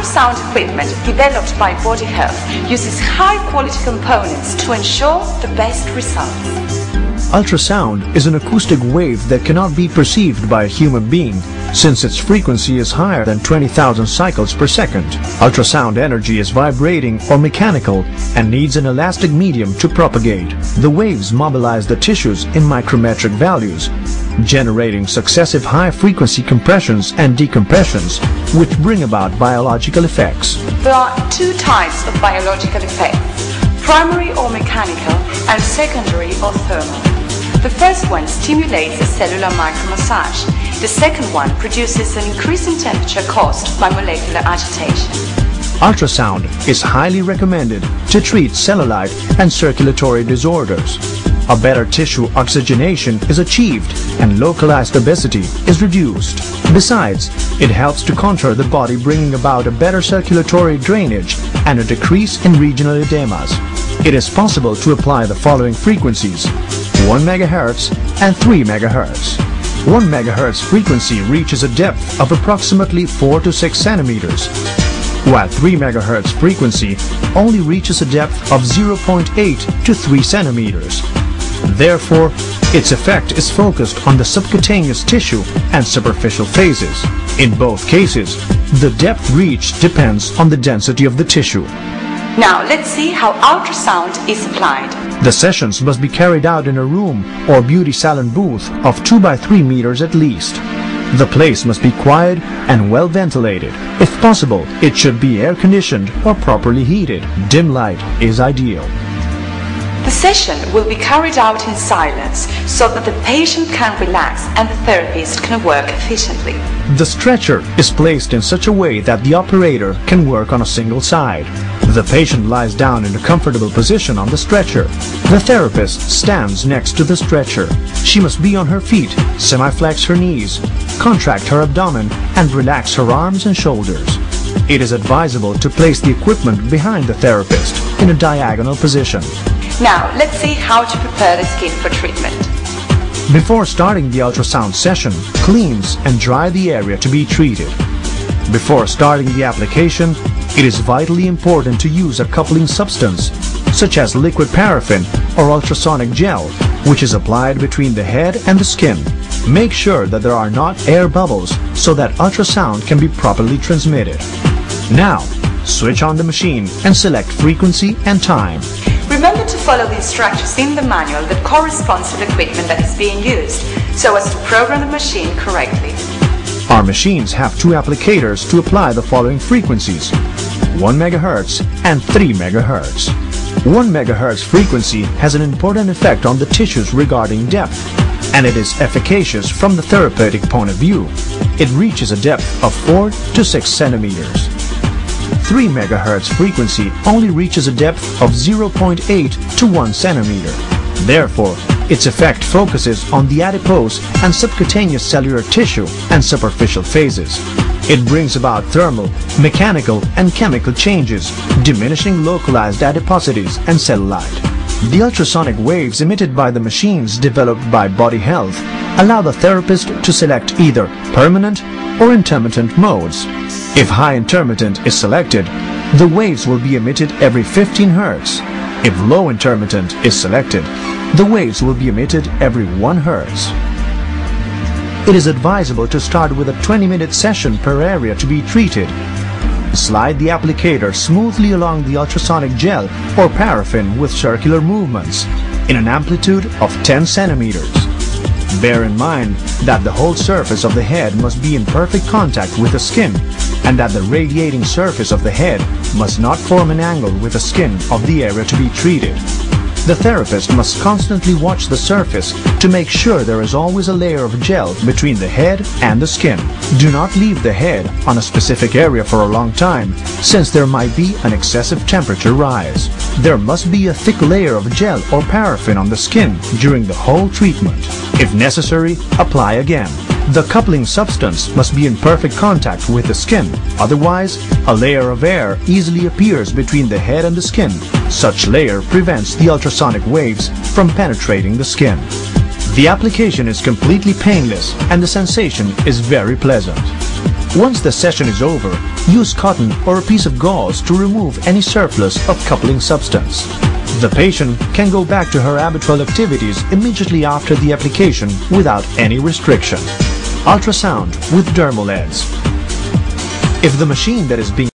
ultrasound equipment developed by Body Health uses high-quality components to ensure the best results. Ultrasound is an acoustic wave that cannot be perceived by a human being, since its frequency is higher than 20,000 cycles per second. Ultrasound energy is vibrating or mechanical and needs an elastic medium to propagate. The waves mobilize the tissues in micrometric values, generating successive high-frequency compressions and decompressions, which bring about biological effects. There are two types of biological effects: primary or mechanical, and secondary or thermal. The first one stimulates a cellular micromassage. The second one produces an increase in temperature caused by molecular agitation. Ultrasound is highly recommended to treat cellulite and circulatory disorders. A better tissue oxygenation is achieved and localized obesity is reduced. Besides, it helps to contour the body, bringing about a better circulatory drainage and a decrease in regional edemas. It is possible to apply the following frequencies: 1 MHz and 3 MHz. 1 MHz frequency reaches a depth of approximately 4 to 6 centimeters, while 3 MHz frequency only reaches a depth of 0.8 to 3 centimeters. Therefore, its effect is focused on the subcutaneous tissue and superficial phases. In both cases, the depth reached depends on the density of the tissue. Now let's see how ultrasound is applied. The sessions must be carried out in a room or beauty salon booth of 2 by 3 meters at least. The place must be quiet and well ventilated. If possible, it should be air conditioned or properly heated. Dim light is ideal. The session will be carried out in silence so that the patient can relax and the therapist can work efficiently. The stretcher is placed in such a way that the operator can work on a single side. The patient lies down in a comfortable position on the stretcher. The therapist stands next to the stretcher. She must be on her feet, semi-flex her knees, contract her abdomen, and relax her arms and shoulders. It is advisable to place the equipment behind the therapist in a diagonal position. Now let's see how to prepare the skin for treatment. Before starting the ultrasound session, cleanse and dry the area to be treated. Before starting the application, it is vitally important to use a coupling substance, such as liquid paraffin or ultrasonic gel, which is applied between the head and the skin. Make sure that there are not air bubbles so that ultrasound can be properly transmitted. Now, switch on the machine and select frequency and time. Remember to follow the instructions in the manual that corresponds to the equipment that is being used, so as to program the machine correctly. Our machines have two applicators to apply the following frequencies: 1 MHz and 3 MHz. 1 MHz frequency has an important effect on the tissues regarding depth, and it is efficacious from the therapeutic point of view. It reaches a depth of 4 to 6 centimeters. 3 MHz frequency only reaches a depth of 0.8 to 1 centimeter. Therefore, its effect focuses on the adipose and subcutaneous cellular tissue and superficial phases. It brings about thermal, mechanical, and chemical changes, diminishing localized adiposities and cellulite. The ultrasonic waves emitted by the machines developed by Body Health allow the therapist to select either permanent or intermittent modes. If high intermittent is selected, the waves will be emitted every 15 Hz. If low intermittent is selected, the waves will be emitted every 1 Hz. It is advisable to start with a 20-minute session per area to be treated. Slide the applicator smoothly along the ultrasonic gel or paraffin with circular movements in an amplitude of 10 centimeters. Bear in mind that the whole surface of the head must be in perfect contact with the skin, and that the radiating surface of the head must not form an angle with the skin of the area to be treated. The therapist must constantly watch the surface to make sure there is always a layer of gel between the head and the skin. Do not leave the head on a specific area for a long time, since there might be an excessive temperature rise. There must be a thick layer of gel or paraffin on the skin during the whole treatment. If necessary, apply again. The coupling substance must be in perfect contact with the skin, otherwise a layer of air easily appears between the head and the skin. Such layer prevents the ultrasonic waves from penetrating the skin. The application is completely painless and the sensation is very pleasant. Once the session is over, use cotton or a piece of gauze to remove any surplus of coupling substance. The patient can go back to her habitual activities immediately after the application without any restriction. Ultrasound with dermal heads. If the machine that is being